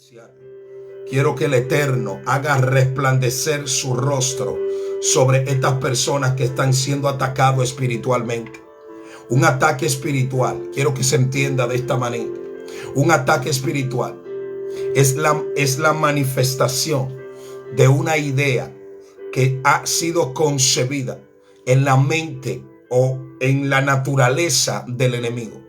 iniciar, quiero que el Eterno haga resplandecer su rostro sobre estas personas que están siendo atacados espiritualmente. Un ataque espiritual, quiero que se entienda de esta manera. Un ataque espiritual es la manifestación de una idea que ha sido concebida en la mente o en la naturaleza del enemigo.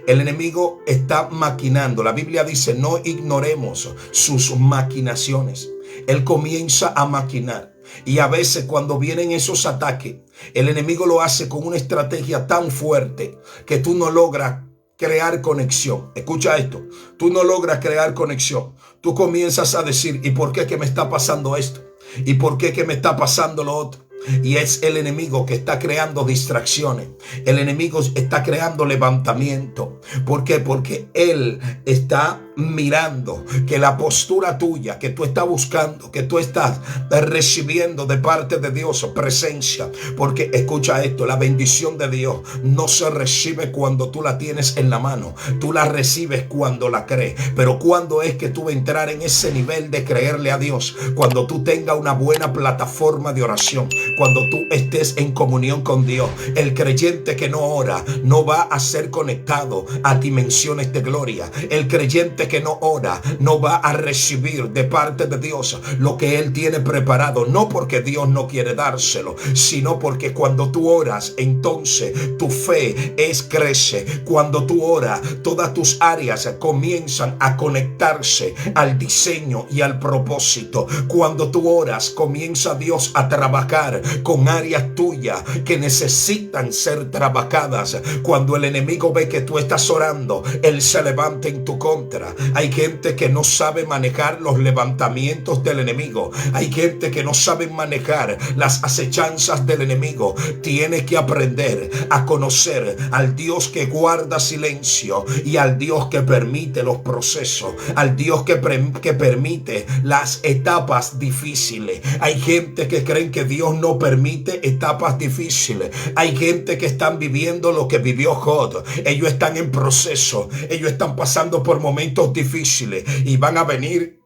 El enemigo está maquinando. La Biblia dice: no ignoremos sus maquinaciones. Él comienza a maquinar. Y a veces cuando vienen esos ataques, el enemigo lo hace con una estrategia tan fuerte que tú no logras crear conexión. Escucha esto. Tú no logras crear conexión. Tú comienzas a decir: ¿y por qué que me está pasando esto? ¿Y por qué que me está pasando lo otro? Y es el enemigo que está creando distracciones. El enemigo está creando levantamiento. ¿Por qué? Porque él está mirando que la postura tuya, que tú estás buscando, que tú estás recibiendo de parte de Dios presencia. Porque escucha esto: la bendición de Dios no se recibe cuando tú la tienes en la mano. Tú la recibes cuando la crees. Pero ¿cuándo es que tú vas a entrar en ese nivel de creerle a Dios? Cuando tú tengas una buena plataforma de oración. Cuando tú estés en comunión con Dios. El creyente que no ora no va a ser conectado a dimensiones de gloria. El creyente que no ora no va a recibir de parte de Dios lo que él tiene preparado. No porque Dios no quiere dárselo, sino porque cuando tú oras, entonces tu fe crece. Cuando tú oras, todas tus áreas comienzan a conectarse al diseño y al propósito. Cuando tú oras, comienza Dios a trabajar con áreas tuyas que necesitan ser trabajadas. Cuando el enemigo ve que tú estás orando, él se levanta en tu contra. Hay gente que no sabe manejar los levantamientos del enemigo. Hay gente que no sabe manejar las acechanzas del enemigo. Tienes que aprender a conocer al Dios que guarda silencio y al Dios que permite los procesos, al Dios que permite las etapas difíciles. Hay gente que creen que Dios no permite etapas difíciles. Hay gente que están viviendo lo que vivió Job. Ellos están en proceso. Ellos están pasando por momentos difíciles y van a venir.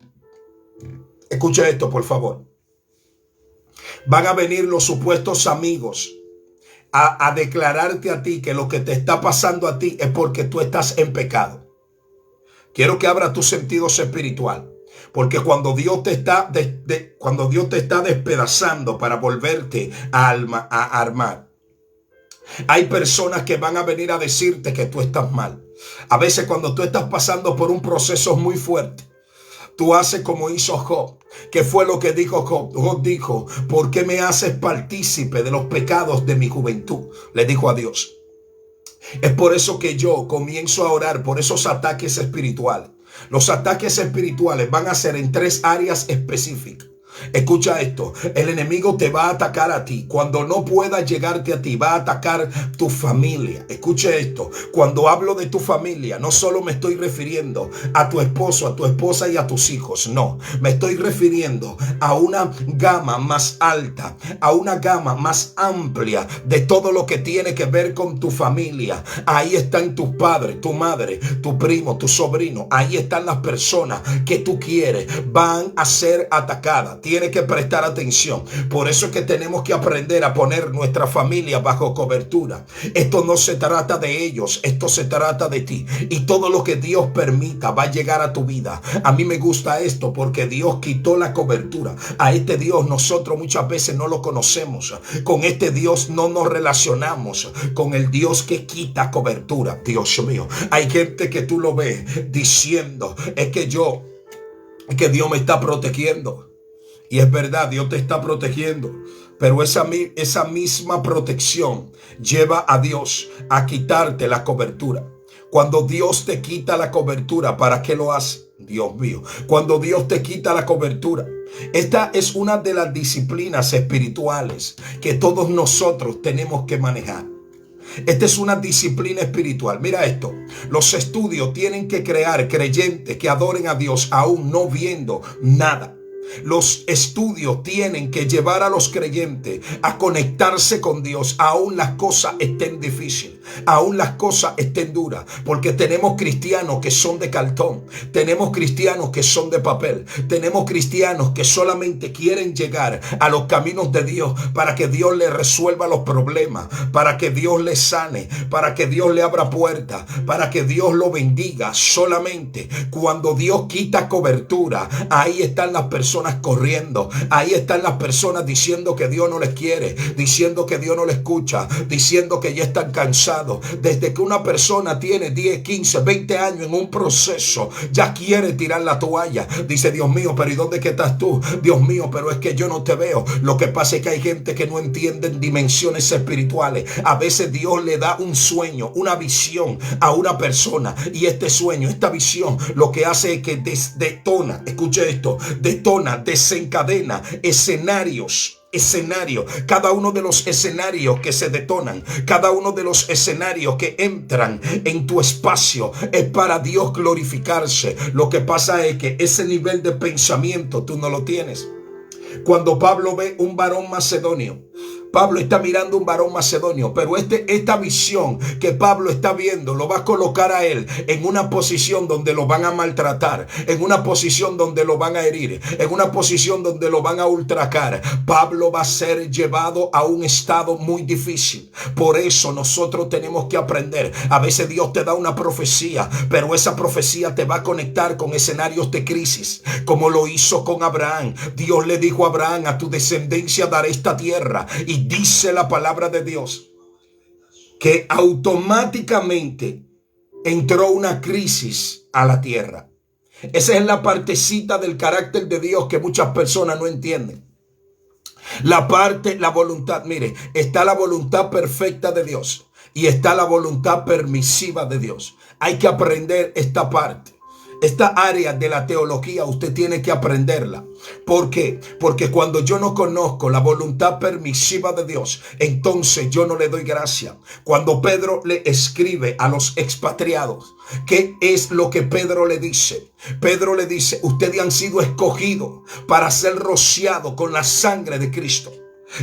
Escucha esto, por favor. Van a venir los supuestos amigos a declararte a ti que lo que te está pasando a ti es porque tú estás en pecado. Quiero que abra tus sentidos espirituales. Porque cuando Dios te está despedazando para volverte a armar, hay personas que van a venir a decirte que tú estás mal. A veces cuando tú estás pasando por un proceso muy fuerte, tú haces como hizo Job. ¿Qué fue lo que dijo Job? Job dijo: ¿por qué me haces partícipe de los pecados de mi juventud? Le dijo a Dios. Es por eso que yo comienzo a orar por esos ataques espirituales. Los ataques espirituales van a ser en 3 áreas específicas. Escucha esto: el enemigo te va a atacar a ti. Cuando no pueda llegarte a ti, va a atacar tu familia. Escuche esto: cuando hablo de tu familia, no solo me estoy refiriendo a tu esposo, a tu esposa y a tus hijos. No, me estoy refiriendo a una gama más alta, a una gama más amplia de todo lo que tiene que ver con tu familia. Ahí están tus padres, tu madre, tu primo, tu sobrino. Ahí están las personas que tú quieres. Van a ser atacadas. Tiene que prestar atención. Por eso es que tenemos que aprender a poner nuestra familia bajo cobertura. Esto no se trata de ellos, esto se trata de ti. Y todo lo que Dios permita va a llegar a tu vida. A mí me gusta esto porque Dios quitó la cobertura. A este Dios nosotros muchas veces no lo conocemos. Con este Dios no nos relacionamos con el Dios que quita cobertura. Dios mío, hay gente que tú lo ves diciendo: es que Dios me está protegiendo. Y es verdad, Dios te está protegiendo. Pero esa misma protección lleva a Dios a quitarte la cobertura. Cuando Dios te quita la cobertura, ¿para qué lo hace? Dios mío. Cuando Dios te quita la cobertura. Esta es una de las disciplinas espirituales que todos nosotros tenemos que manejar. Esta es una disciplina espiritual. Mira esto: los estudios tienen que crear creyentes que adoren a Dios aún no viendo nada. Los estudios tienen que llevar a los creyentes a conectarse con Dios, aún las cosas estén difíciles, aún las cosas estén duras, porque tenemos cristianos que son de cartón, tenemos cristianos que son de papel, tenemos cristianos que solamente quieren llegar a los caminos de Dios para que Dios les resuelva los problemas, para que Dios les sane, para que Dios le abra puertas, para que Dios lo bendiga. Solamente cuando Dios quita cobertura, ahí están las personas corriendo, ahí están las personas diciendo que Dios no les quiere, diciendo que Dios no les escucha, diciendo que ya están cansados. Desde que una persona tiene 10, 15, 20 años en un proceso, ya quiere tirar la toalla. Dice: Dios mío, pero ¿y dónde que estás tú? Dios mío, pero es que yo no te veo. Lo que pasa es que hay gente que no entiende dimensiones espirituales. A veces Dios le da un sueño, una visión a una persona, y este sueño, esta visión, lo que hace es que detona, escuche esto, detona, desencadena escenarios. Cada uno de los escenarios que se detonan, cada uno de los escenarios que entran en tu espacio es para Dios glorificarse. Lo que pasa es que ese nivel de pensamiento tú no lo tienes. Cuando Pablo ve un varón macedonio, Pablo está mirando un varón macedonio, pero esta visión que Pablo está viendo lo va a colocar a él en una posición donde lo van a maltratar, en una posición donde lo van a herir, en una posición donde lo van a ultrajar. Pablo va a ser llevado a un estado muy difícil. Por eso nosotros tenemos que aprender. A veces Dios te da una profecía, pero esa profecía te va a conectar con escenarios de crisis, como lo hizo con Abraham. Dios le dijo a Abraham: a tu descendencia daré esta tierra. Y dice la palabra de Dios que automáticamente entró una crisis a la tierra. Esa es la partecita del carácter de Dios que muchas personas no entienden. La voluntad, mire, está la voluntad perfecta de Dios y está la voluntad permisiva de Dios. Hay que aprender esta parte. Esta área de la teología usted tiene que aprenderla. ¿Por qué? Porque cuando yo no conozco la voluntad permisiva de Dios, entonces yo no le doy gracia. Cuando Pedro le escribe a los expatriados, ¿qué es lo que Pedro le dice? Pedro le dice: ustedes han sido escogidos para ser rociados con la sangre de Cristo.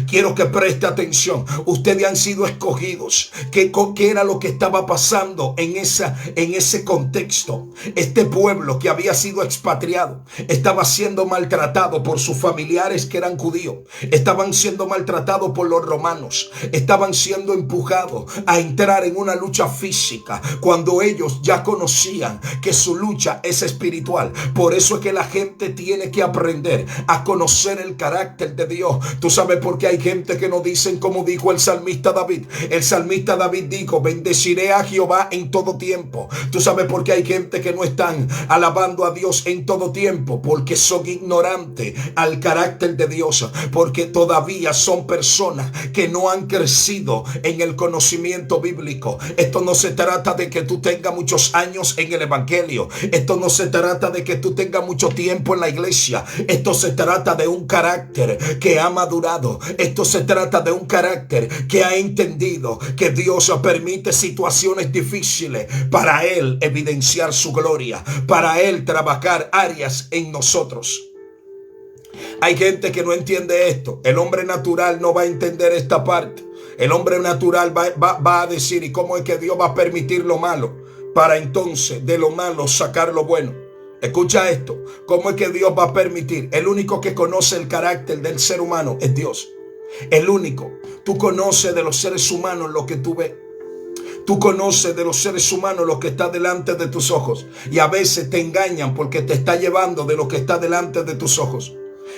Quiero que preste atención. Ustedes han sido escogidos. ¿Qué era lo que estaba pasando en ese contexto? Este pueblo que había sido expatriado estaba siendo maltratado por sus familiares que eran judíos. Estaban siendo maltratados por los romanos. Estaban siendo empujados a entrar en una lucha física cuando ellos ya conocían que su lucha es espiritual. Por eso es que la gente tiene que aprender a conocer el carácter de Dios. ¿Tú sabes por qué hay gente que no dicen como dijo el salmista David? El salmista David dijo: bendeciré a Jehová en todo tiempo. ¿Tú sabes por qué hay gente que no están alabando a Dios en todo tiempo? Porque son ignorantes al carácter de Dios, porque todavía son personas que no han crecido en el conocimiento bíblico. Esto no se trata de que tú tengas muchos años en el evangelio. Esto no se trata de que tú tengas mucho tiempo en la iglesia. Esto se trata de un carácter que ha madurado. Esto se trata de un carácter que ha entendido que Dios permite situaciones difíciles para Él evidenciar su gloria, para Él trabajar áreas en nosotros. Hay gente que no entiende esto. El hombre natural no va a entender esta parte. El hombre natural va a decir: ¿y cómo es que Dios va a permitir lo malo para entonces de lo malo sacar lo bueno? Escucha esto. ¿Cómo es que Dios va a permitir? El único que conoce el carácter del ser humano es Dios. El único. Tú conoces de los seres humanos lo que tú ves. Tú conoces de los seres humanos lo que está delante de tus ojos. Y a veces te engañan porque te está llevando de lo que está delante de tus ojos.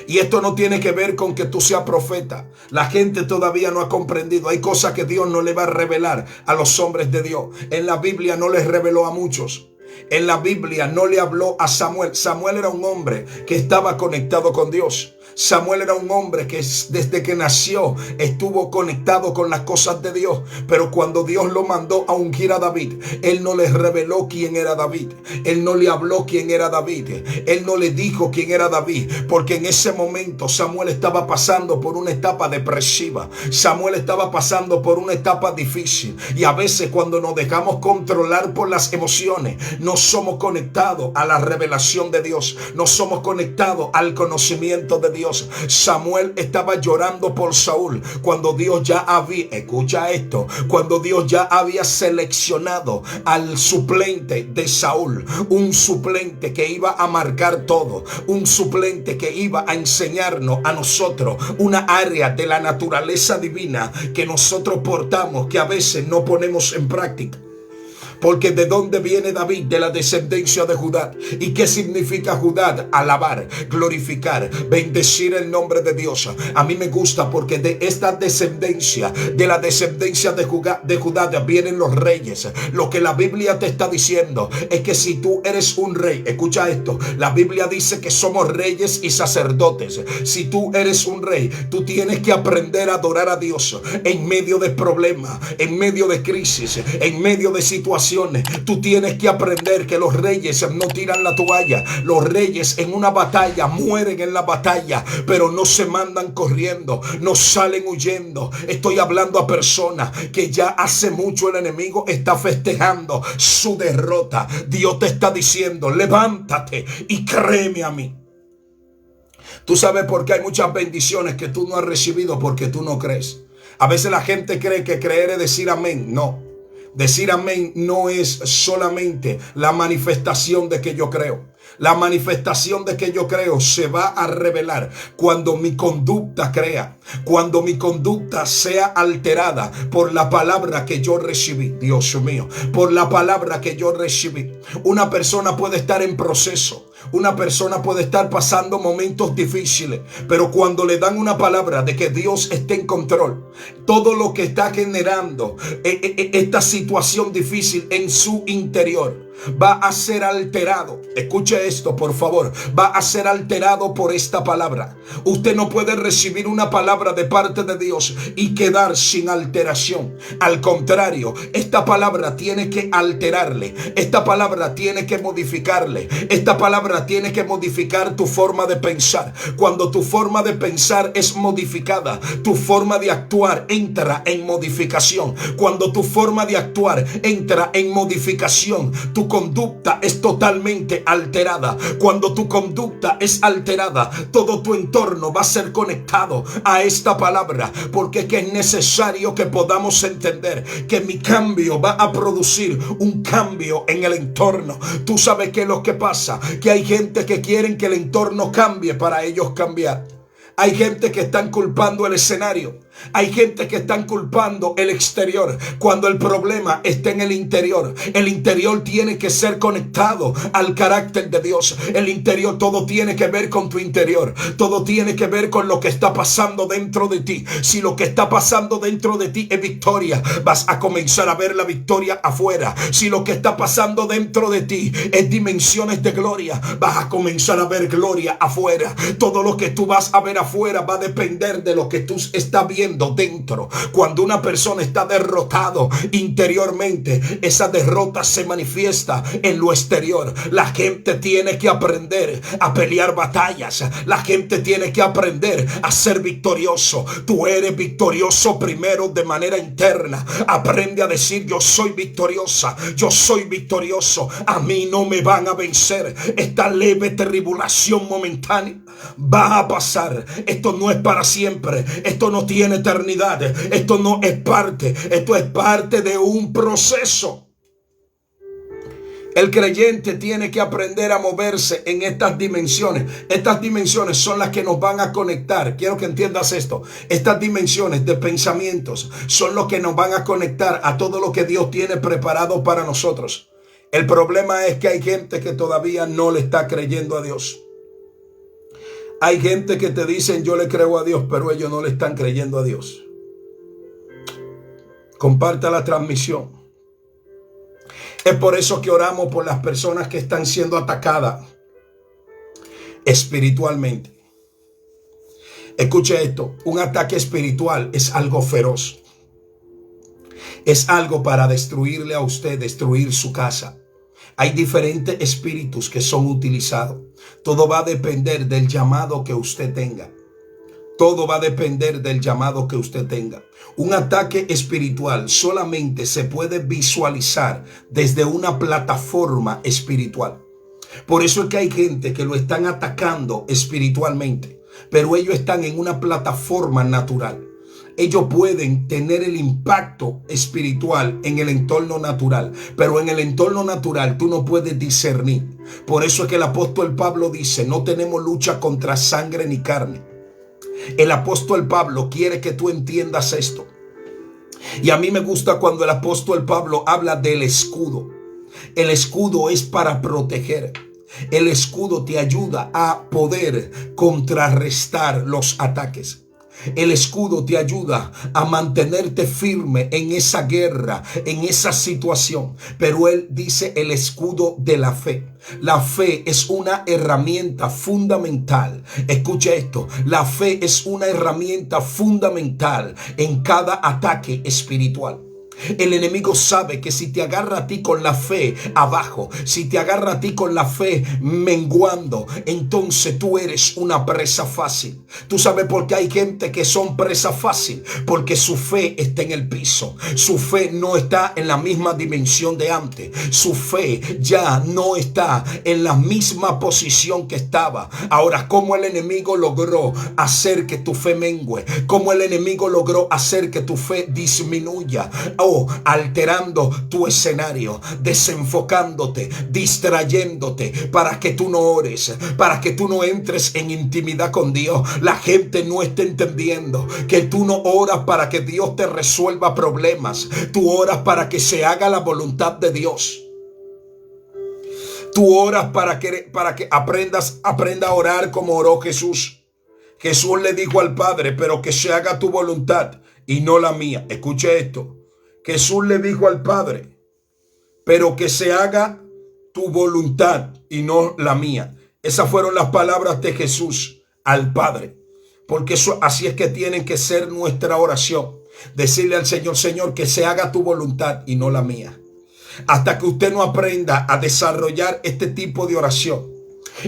Y esto no tiene que ver con que tú seas profeta. La gente todavía no ha comprendido. Hay cosas que Dios no le va a revelar a los hombres de Dios. En la Biblia no les reveló a muchos. En la Biblia no le habló a Samuel. Samuel era un hombre que estaba conectado con Dios. Samuel era un hombre que desde que nació estuvo conectado con las cosas de Dios, pero cuando Dios lo mandó a ungir a David, él no le reveló quién era David, él no le habló quién era David, él no le dijo quién era David, porque en ese momento Samuel estaba pasando por una etapa depresiva, Samuel estaba pasando por una etapa difícil, y a veces cuando nos dejamos controlar por las emociones, no somos conectados a la revelación de Dios, no somos conectados al conocimiento de Dios. Samuel estaba llorando por Saúl cuando Dios ya había, escucha esto, cuando Dios ya había seleccionado al suplente de Saúl, un suplente que iba a marcar todo, un suplente que iba a enseñarnos a nosotros una área de la naturaleza divina que nosotros portamos, que a veces no ponemos en práctica. Porque ¿de dónde viene David? De la descendencia de Judá. ¿Y qué significa Judá? Alabar, glorificar, bendecir el nombre de Dios. A mí me gusta porque de esta descendencia, de la descendencia de Judá vienen los reyes. Lo que la Biblia te está diciendo es que si tú eres un rey, escucha esto, la Biblia dice que somos reyes y sacerdotes. Si tú eres un rey, tú tienes que aprender a adorar a Dios en medio de problemas, en medio de crisis, en medio de situaciones. Tú tienes que aprender que los reyes no tiran la toalla. Los reyes en una batalla mueren en la batalla, pero no se mandan corriendo, no salen huyendo. Estoy hablando a personas que ya hace mucho el enemigo está festejando su derrota. Dios te está diciendo: levántate y créeme a mí. Tú sabes por qué hay muchas bendiciones que tú no has recibido, porque tú no crees. A veces la gente cree que creer es decir amén. No. Decir amén no es solamente la manifestación de que yo creo. La manifestación de que yo creo se va a revelar cuando mi conducta crea, cuando mi conducta sea alterada por la palabra que yo recibí. Dios mío, por la palabra que yo recibí. Una persona puede estar en proceso. Una persona puede estar pasando momentos difíciles, pero cuando le dan una palabra de que Dios está en control, todo lo que está generando esta situación difícil en su interior va a ser alterado. Escuche esto, por favor. Va a ser alterado por esta palabra. Usted no puede recibir una palabra de parte de Dios y quedar sin alteración. Al contrario, esta palabra tiene que alterarle. Esta palabra tiene que modificarle. Esta palabra tiene que modificar tu forma de pensar. Cuando tu forma de pensar es modificada, tu forma de actuar entra en modificación. Cuando tu forma de actuar entra en modificación, tu conducta es totalmente alterada. Cuando tu conducta es alterada, todo tu entorno va a ser conectado a esta palabra, porque es necesario que podamos entender que mi cambio va a producir un cambio en el entorno. Tú sabes qué es lo que pasa, que hay gente que quieren que el entorno cambie para ellos cambiar. Hay gente que están culpando el escenario. Hay gente que están culpando el exterior cuando el problema está en el interior. El interior tiene que ser conectado al carácter de Dios. El interior, todo tiene que ver con tu interior. Todo tiene que ver con lo que está pasando dentro de ti. Si lo que está pasando dentro de ti es victoria, vas a comenzar a ver la victoria afuera. Si lo que está pasando dentro de ti es dimensiones de gloria, vas a comenzar a ver gloria afuera. Todo lo que tú vas a ver afuera va a depender de lo que tú estás viendo dentro. Cuando una persona está derrotado interiormente, esa derrota se manifiesta en lo exterior. La gente tiene que aprender a pelear batallas. La gente tiene que aprender a ser victorioso. Tú eres victorioso primero de manera interna. Aprende a decir: yo soy victoriosa, yo soy victorioso. A mí no me van a vencer. Esta leve tribulación momentánea va a pasar. Esto no es para siempre. Esto no tiene eternidad. Esto no es parte. Esto es parte de un proceso. El creyente tiene que aprender a moverse en estas dimensiones. Estas dimensiones son las que nos van a conectar. Quiero que entiendas esto. Estas dimensiones de pensamientos son los que nos van a conectar a todo lo que Dios tiene preparado para nosotros. El problema es que hay gente que todavía no le está creyendo a Dios. Hay gente que te dicen: yo le creo a Dios, pero ellos no le están creyendo a Dios. Comparta la transmisión. Es por eso que oramos por las personas que están siendo atacadas espiritualmente. Escuche esto, un ataque espiritual es algo feroz. Es algo para destruirle a usted, destruir su casa. Hay diferentes espíritus que son utilizados. Todo va a depender del llamado que usted tenga. Todo va a depender del llamado que usted tenga. Un ataque espiritual solamente se puede visualizar desde una plataforma espiritual. Por eso es que hay gente que lo están atacando espiritualmente, pero ellos están en una plataforma natural. Ellos pueden tener el impacto espiritual en el entorno natural, pero en el entorno natural tú no puedes discernir. Por eso es que el apóstol Pablo dice, no tenemos lucha contra sangre ni carne. El apóstol Pablo quiere que tú entiendas esto. Y a mí me gusta cuando el apóstol Pablo habla del escudo. El escudo es para proteger. El escudo te ayuda a poder contrarrestar los ataques. El escudo te ayuda a mantenerte firme en esa guerra, en esa situación. Pero él dice el escudo de la fe. La fe es una herramienta fundamental. Escucha esto. La fe es una herramienta fundamental en cada ataque espiritual. El enemigo sabe que si te agarra a ti con la fe abajo, si te agarra a ti con la fe menguando, entonces tú eres una presa fácil. Tú sabes por qué hay gente que son presa fácil, porque su fe está en el piso. Su fe no está en la misma dimensión de antes. Su fe ya no está en la misma posición que estaba. Ahora, ¿cómo el enemigo logró hacer que tu fe mengue? ¿Cómo el enemigo logró hacer que tu fe disminuya? Alterando tu escenario, desenfocándote, distrayéndote para que tú no ores, para que tú no entres en intimidad con Dios. La gente no está entendiendo que tú no oras para que Dios te resuelva problemas. Tú oras para que se haga la voluntad de Dios. Tú oras para que aprenda a orar como oró Jesús. Jesús le dijo al Padre, pero que se haga tu voluntad y no la mía. Escuche esto. Jesús le dijo al Padre, pero que se haga tu voluntad y no la mía. Esas fueron las palabras de Jesús al Padre. Porque así es que tiene que ser nuestra oración. Decirle al Señor, Señor, que se haga tu voluntad y no la mía. Hasta que usted no aprenda a desarrollar este tipo de oración.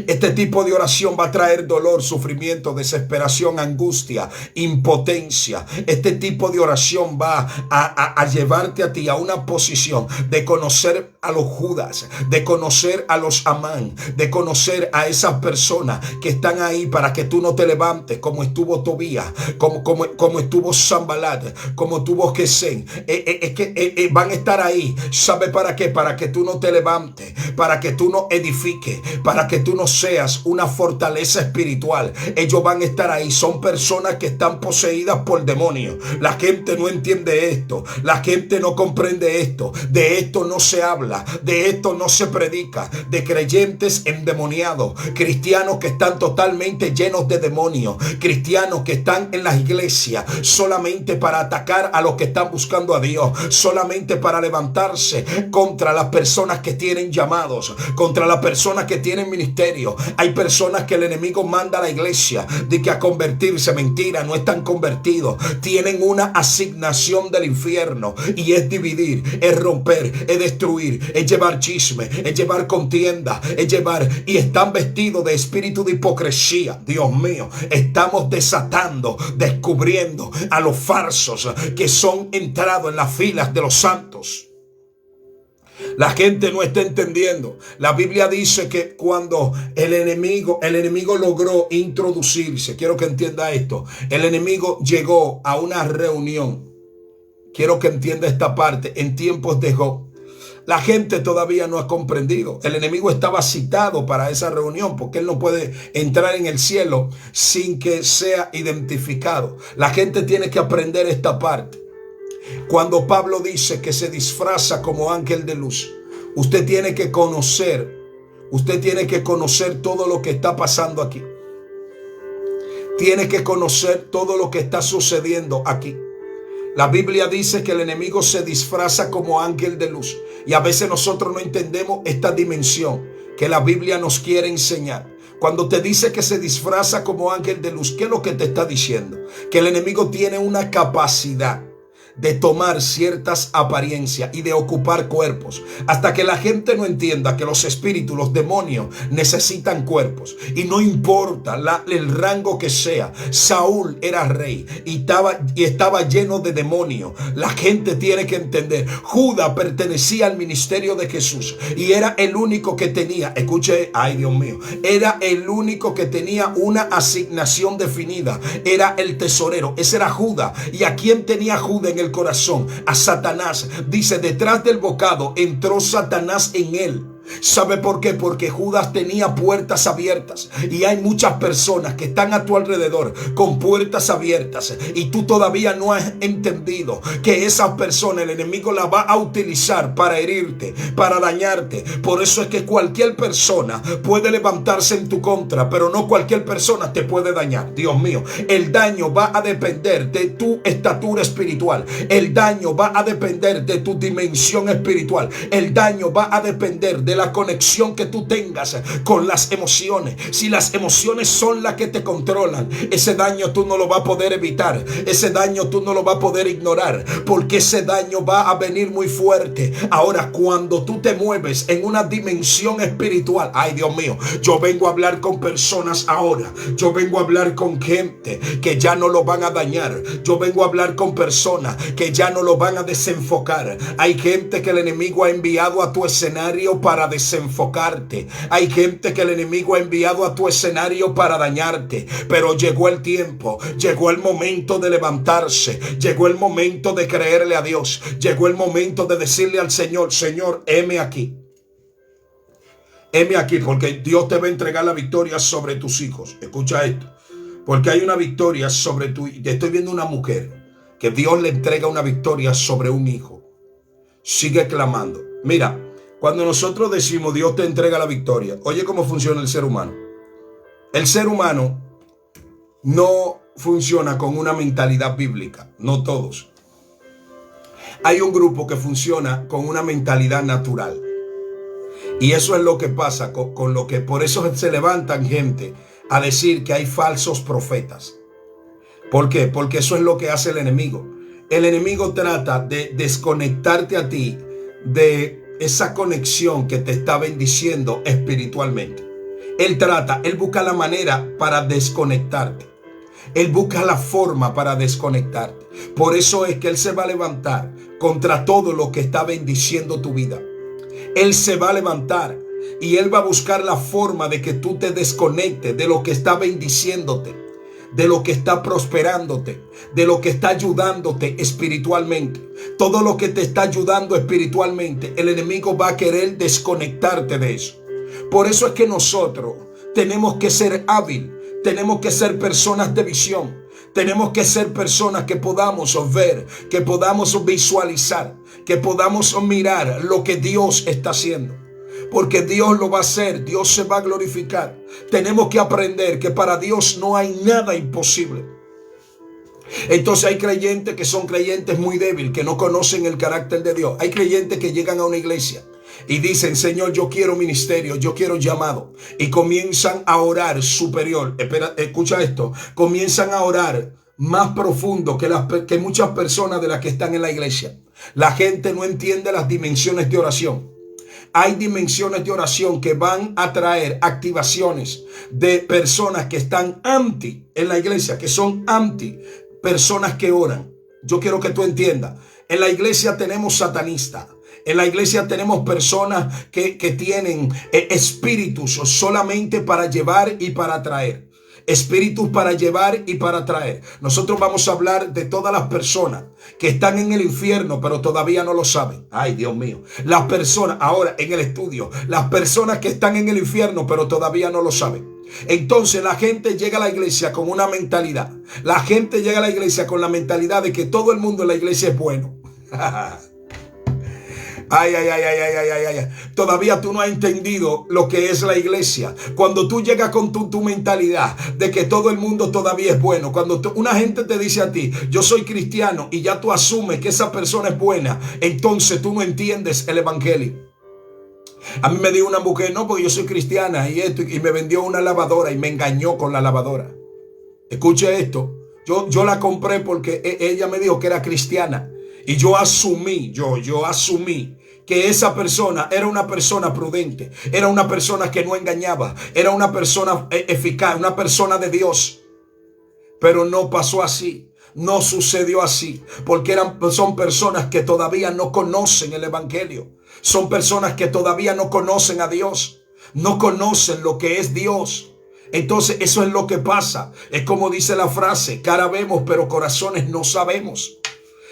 Este tipo de oración va a traer dolor, sufrimiento, desesperación, angustia, impotencia. Este tipo de oración va a llevarte a ti a una posición de conocer a los Judas, de conocer a los Amán, de conocer a esas personas que están ahí para que tú no te levantes, como estuvo Tobías, como estuvo Sanbalat, como estuvo Gesén. Van a estar ahí. ¿Sabe para qué? Para que tú no te levantes, para que tú no edifiques, para que tú no seas una fortaleza espiritual. Ellos van a estar ahí. Son personas que están poseídas por demonios. La gente no entiende esto. La gente no comprende esto. De esto no se habla. De esto no se predica. De creyentes endemoniados. Cristianos que están totalmente llenos de demonios. Cristianos que están en las iglesias solamente para atacar a los que están buscando a Dios. Solamente para levantarse contra las personas que tienen llamados. Contra las personas que tienen ministerio. Hay personas que el enemigo manda a la iglesia de que a convertirse. Mentira, no están convertidos. Tienen una asignación del infierno y es dividir, es romper, es destruir, es llevar chisme, es llevar contienda, es llevar, y están vestidos de espíritu de hipocresía. Dios mío, estamos desatando, descubriendo a los falsos que son entrados en las filas de los santos. La gente no está entendiendo. La Biblia dice que cuando el enemigo logró introducirse, quiero que entienda esto, el enemigo llegó a una reunión, quiero que entienda esta parte, en tiempos de Job. La gente todavía no ha comprendido. El enemigo estaba citado para esa reunión porque él no puede entrar en el cielo sin que sea identificado. La gente tiene que aprender esta parte. Cuando Pablo dice que se disfraza como ángel de luz, usted tiene que conocer todo lo que está pasando aquí. Tiene que conocer todo lo que está sucediendo aquí. La Biblia dice que el enemigo se disfraza como ángel de luz. Y a veces nosotros no entendemos esta dimensión. que la Biblia nos quiere enseñar. Cuando te dice que se disfraza como ángel de luz, ¿qué es lo que te está diciendo? Que el enemigo tiene una capacidad de tomar ciertas apariencias y de ocupar cuerpos, hasta que la gente no entienda que los espíritus, los demonios necesitan cuerpos, y no importa el rango que sea. Saúl era rey y estaba lleno de demonios. La gente tiene que entender, Judas pertenecía al ministerio de Jesús y era el único que tenía, escuche, ay Dios mío, era el único que tenía una asignación definida, era el tesorero. Ese era Judas. ¿Y a quién tenía Judas en el corazón? A Satanás. Dice, detrás del bocado entró Satanás en él. ¿Sabe por qué? Porque Judas tenía puertas abiertas, y hay muchas personas que están a tu alrededor con puertas abiertas, y tú todavía no has entendido que esa persona el enemigo la va a utilizar para herirte, para dañarte. Por eso es que cualquier persona puede levantarse en tu contra, pero no cualquier persona te puede dañar. Dios mío, el daño va a depender de tu estatura espiritual, el daño va a depender de tu dimensión espiritual, el daño va a depender de la conexión que tú tengas con las emociones. Si las emociones son las que te controlan, ese daño tú no lo vas a poder evitar, ese daño tú no lo vas a poder ignorar, porque ese daño va a venir muy fuerte. Ahora, cuando tú te mueves en una dimensión espiritual, ay Dios mío, yo vengo a hablar con personas ahora, yo vengo a hablar con gente que ya no lo van a dañar, yo vengo a hablar con personas que ya no lo van a desenfocar. Hay gente que el enemigo ha enviado a tu escenario para desenfocarte. Hay gente que el enemigo ha enviado a tu escenario para dañarte, pero llegó el tiempo, llegó el momento de levantarse, llegó el momento de creerle a Dios, llegó el momento de decirle al Señor, Señor, heme aquí, porque Dios te va a entregar la victoria sobre tus hijos. Escucha esto, porque hay una victoria sobre tu hijo. Estoy viendo una mujer que Dios le entrega una victoria sobre un hijo. Sigue clamando. Mira, cuando nosotros decimos Dios te entrega la victoria, oye cómo funciona el ser humano. El ser humano no funciona con una mentalidad bíblica, no todos. Hay un grupo que funciona con una mentalidad natural. Y eso es lo que pasa con lo que, por eso se levantan gente a decir que hay falsos profetas. ¿Por qué? Porque eso es lo que hace el enemigo. El enemigo trata de desconectarte a ti de esa conexión que te está bendiciendo espiritualmente. Él busca la manera para desconectarte. Él busca la forma para desconectarte. Por eso es que Él se va a levantar contra todo lo que está bendiciendo tu vida. Él se va a levantar y Él va a buscar la forma de que tú te desconectes de lo que está bendiciéndote, de lo que está prosperándote, de lo que está ayudándote espiritualmente. Todo lo que te está ayudando espiritualmente, el enemigo va a querer desconectarte de eso. Por eso es que nosotros tenemos que ser hábiles, tenemos que ser personas de visión, tenemos que ser personas que podamos ver, que podamos visualizar, que podamos mirar lo que Dios está haciendo. Porque Dios lo va a hacer, Dios se va a glorificar. Tenemos que aprender que para Dios no hay nada imposible. Entonces hay creyentes que son creyentes muy débiles, que no conocen el carácter de Dios. Hay creyentes que llegan a una iglesia y dicen, Señor, yo quiero ministerio, yo quiero llamado. Y comienzan a orar superior. Escucha esto. Comienzan a orar más profundo que muchas personas de las que están en la iglesia. La gente no entiende las dimensiones de oración. Hay dimensiones de oración que van a traer activaciones de personas que están anti en la iglesia, que son anti personas que oran. Yo quiero que tú entiendas. En la iglesia tenemos satanistas. En la iglesia tenemos personas que tienen espíritus solamente para llevar y para traer. Espíritus para llevar y para traer. Nosotros vamos a hablar de todas las personas que están en el infierno, pero todavía no lo saben. Ay, Dios mío. Las personas, ahora en el estudio, las personas que están en el infierno, pero todavía no lo saben. Entonces la gente llega a la iglesia con una mentalidad. La gente llega a la iglesia con la mentalidad de que todo el mundo en la iglesia es bueno. Ay. Todavía tú no has entendido lo que es la iglesia. Cuando tú llegas con tu mentalidad de que todo el mundo todavía es bueno, cuando una gente te dice a ti, yo soy cristiano, y ya tú asumes que esa persona es buena, entonces tú no entiendes el evangelio. A mí me dijo una mujer, no, porque yo soy cristiana y esto, y me vendió una lavadora y me engañó con la lavadora. Escuche esto. Yo la compré porque ella me dijo que era cristiana. Y yo asumí que esa persona era una persona prudente. Era una persona que no engañaba. Era una persona eficaz, una persona de Dios. Pero no pasó así. No sucedió así. Porque son personas que todavía no conocen el evangelio. Son personas que todavía no conocen a Dios. No conocen lo que es Dios. Entonces eso es lo que pasa. Es como dice la frase, cara vemos pero corazones no sabemos.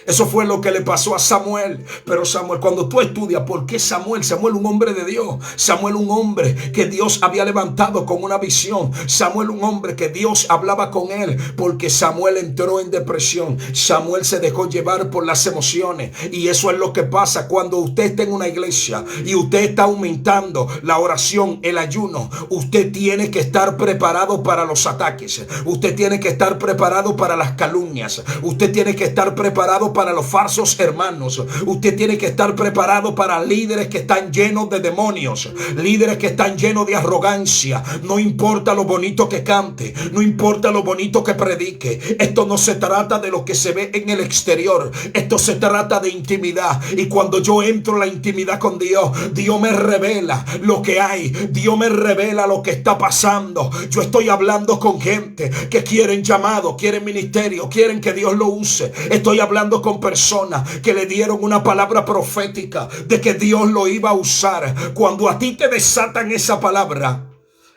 Eso fue lo que le pasó a Samuel. Pero Samuel, cuando tú estudias por qué Samuel, un hombre de Dios. Samuel, un hombre que Dios había levantado con una visión. Samuel, un hombre que Dios hablaba con él. Porque Samuel entró en depresión. Samuel se dejó llevar por las emociones. Y eso es lo que pasa cuando usted está en una iglesia y usted está aumentando la oración, el ayuno. Usted tiene que estar preparado para los ataques. Usted tiene que estar preparado para las calumnias. Usted tiene que estar preparado para los falsos hermanos. Usted tiene que estar preparado para líderes que están llenos de demonios, líderes que están llenos de arrogancia. No importa lo bonito que cante, no importa lo bonito que predique. Esto no se trata de lo que se ve en el exterior. Esto se trata de intimidad. Y cuando yo entro en la intimidad con Dios, Dios me revela lo que hay. Dios me revela lo que está pasando. Yo estoy hablando con gente que quieren llamado, quieren ministerio, quieren que Dios lo use. Estoy hablando con personas que le dieron una palabra profética de que Dios lo iba a usar. Cuando a ti te desatan esa palabra,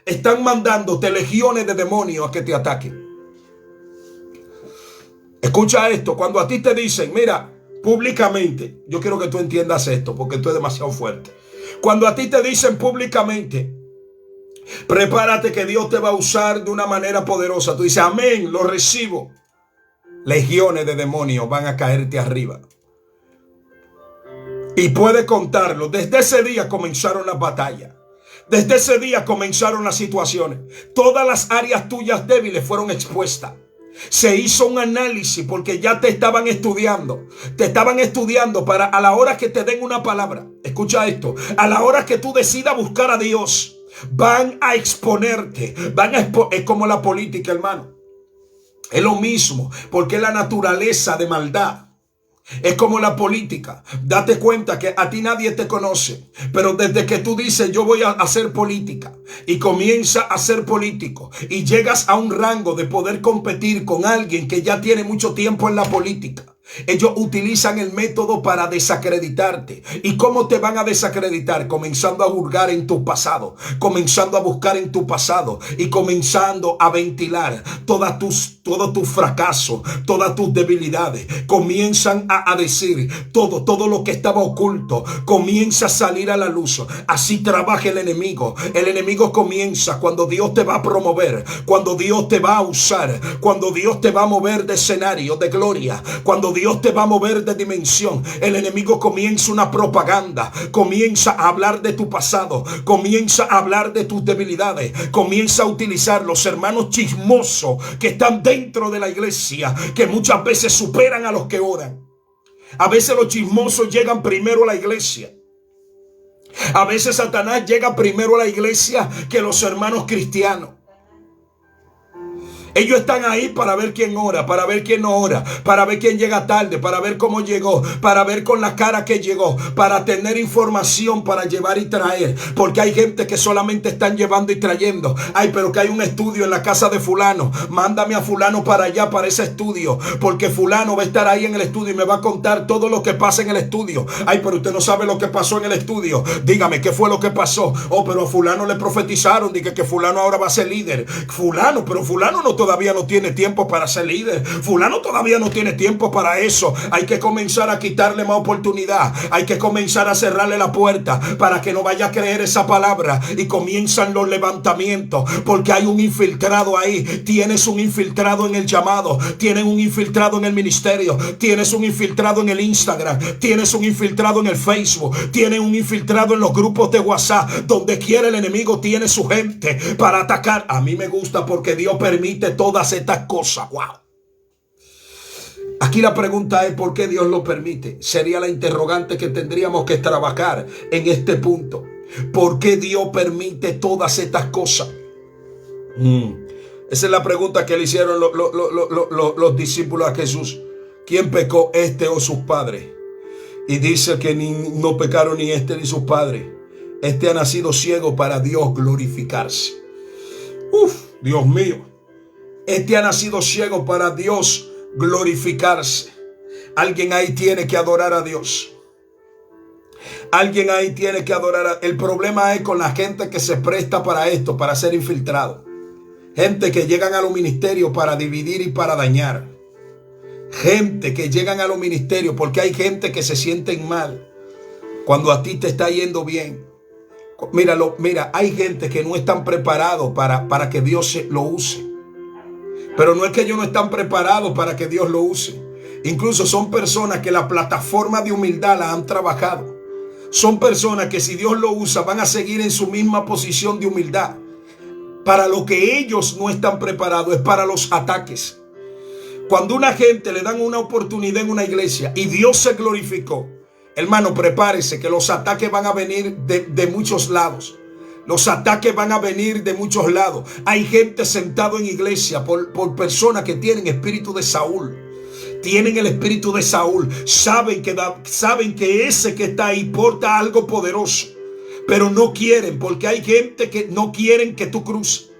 están mandándote legiones de demonios a que te ataquen. Escucha esto, cuando a ti te dicen, mira, públicamente, yo quiero que tú entiendas esto porque esto es demasiado fuerte. Cuando a ti te dicen públicamente, prepárate que Dios te va a usar de una manera poderosa, tú dices, amén, lo recibo. Legiones de demonios van a caerte arriba. Y puede contarlo. Desde ese día comenzaron las batallas. Desde ese día comenzaron las situaciones. Todas las áreas tuyas débiles fueron expuestas. Se hizo un análisis porque ya te estaban estudiando. Te estaban estudiando para a la hora que te den una palabra. Escucha esto. A la hora que tú decidas buscar a Dios, van a exponerte. Es como la política, hermano. Es lo mismo, porque es la naturaleza de maldad. Es como la política. Date cuenta que a ti nadie te conoce, pero desde que tú dices yo voy a hacer política y comienza a ser político y llegas a un rango de poder competir con alguien que ya tiene mucho tiempo en la política, ellos utilizan el método para desacreditarte. ¿Y cómo te van a desacreditar? Comenzando a hurgar en tu pasado, comenzando a buscar en tu pasado y comenzando a ventilar todos tus fracasos, todas tus debilidades. Comienzan a decir todo lo que estaba oculto comienza a salir a la luz. Así trabaja el enemigo. El enemigo comienza cuando Dios te va a promover, cuando Dios te va a usar, cuando Dios te va a mover de escenario, de gloria, cuando Dios te va a mover de dimensión. El enemigo comienza una propaganda, comienza a hablar de tu pasado, comienza a hablar de tus debilidades, comienza a utilizar los hermanos chismosos que están dentro de la iglesia, que muchas veces superan a los que oran. A veces los chismosos llegan primero a la iglesia. A veces Satanás llega primero a la iglesia que los hermanos cristianos. Ellos están ahí para ver quién ora, para ver quién no ora, para ver quién llega tarde, para ver cómo llegó, para ver con la cara que llegó, para tener información para llevar y traer. Porque hay gente que solamente están llevando y trayendo. Ay, pero que hay un estudio en la casa de fulano. Mándame a fulano para allá, para ese estudio. Porque fulano va a estar ahí en el estudio y me va a contar todo lo que pasa en el estudio. Ay, pero usted no sabe lo que pasó en el estudio. Dígame, ¿qué fue lo que pasó? Oh, pero a fulano le profetizaron. Dije que fulano ahora va a ser líder. Fulano, pero fulano todavía no tiene tiempo para ser líder. Fulano todavía no tiene tiempo para eso. Hay que comenzar a quitarle más oportunidad. Hay que comenzar a cerrarle la puerta para que no vaya a creer esa palabra. Y comienzan los levantamientos porque hay un infiltrado ahí. Tienes un infiltrado en el llamado. Tienes un infiltrado en el ministerio. Tienes un infiltrado en el Instagram. Tienes un infiltrado en el Facebook. Tienes un infiltrado en los grupos de WhatsApp. Donde quiera el enemigo tiene su gente para atacar. A mí me gusta porque Dios permite todas estas cosas. Wow. Aquí la pregunta es ¿por qué Dios lo permite? Sería la interrogante que tendríamos que trabajar en este punto. ¿Por qué Dios permite todas estas cosas? Esa es la pregunta que le hicieron los discípulos a Jesús. ¿Quién pecó, este o sus padres? Y dice que no pecaron ni este ni sus padres. Este ha nacido ciego para Dios glorificarse. Dios mío. Este ha nacido ciego para Dios glorificarse. Alguien ahí tiene que adorar a Dios. Alguien ahí tiene que adorar. El problema es con la gente que se presta para esto, para ser infiltrado. Gente que llegan a los ministerios para dividir y para dañar. Gente que llegan a los ministerios porque hay gente que se sienten mal cuando a ti te está yendo bien. Mira, hay gente que no están preparados para que Dios lo use. Pero no es que ellos no están preparados para que Dios lo use. Incluso son personas que la plataforma de humildad la han trabajado. Son personas que si Dios lo usa van a seguir en su misma posición de humildad. Para lo que ellos no están preparados es para los ataques. Cuando una gente le dan una oportunidad en una iglesia y Dios se glorificó, hermano, prepárese que los ataques van a venir de muchos lados. Los ataques van a venir de muchos lados. Hay gente sentado en iglesia por personas que tienen espíritu de Saúl. Tienen el espíritu de Saúl. Saben que ese que está ahí porta algo poderoso. Pero no quieren, porque hay gente que no quieren que tú cruces.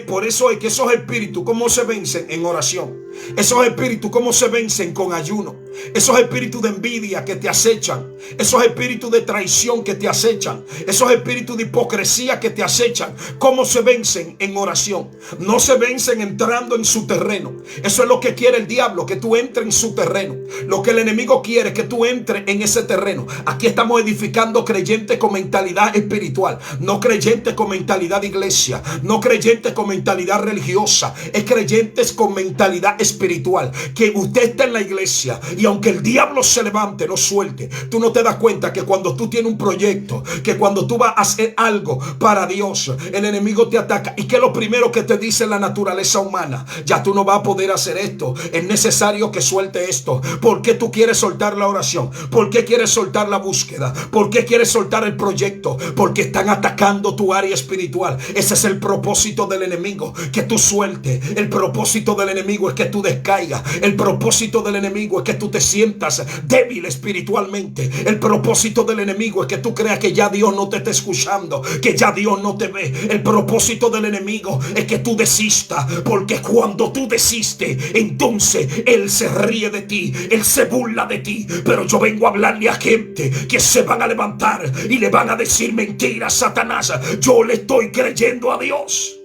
Por eso es que esos espíritus, ¿cómo se vencen? En oración. Esos espíritus, ¿cómo se vencen? Con ayuno. Esos espíritus de envidia que te acechan. Esos espíritus de traición que te acechan. Esos espíritus de hipocresía que te acechan. ¿Cómo se vencen? En oración. No se vencen entrando en su terreno. Eso es lo que quiere el diablo, que tú entres en su terreno. Lo que el enemigo quiere es que tú entres en ese terreno. Aquí estamos edificando creyentes con mentalidad espiritual. No creyentes con mentalidad de iglesia. No creyentes con mentalidad religiosa. Es creyentes con mentalidad espiritual. Que usted está en la iglesia y aunque el diablo se levante, no suelte. Tú no te das cuenta que cuando tú tienes un proyecto, que cuando tú vas a hacer algo para Dios, el enemigo te ataca. Y que lo primero que te dice la naturaleza humana: ya tú no vas a poder hacer esto. Es necesario que suelte esto. ¿Por qué tú quieres soltar la oración? ¿Por qué quieres soltar la búsqueda? ¿Por qué quieres soltar el proyecto? Porque están atacando tu área espiritual. Ese es el propósito del enemigo, que tú sueltes. El propósito del enemigo es que tú descaigas. El propósito del enemigo es que tú te sientas débil espiritualmente. El propósito del enemigo es que tú creas que ya Dios no te está escuchando, que ya Dios no te ve. El propósito del enemigo es que tú desistas, porque cuando tú desistes, entonces Él se ríe de ti, Él se burla de ti. Pero yo vengo a hablarle a gente que se van a levantar y le van a decir: mentira, Satanás, yo le estoy creyendo a Dios.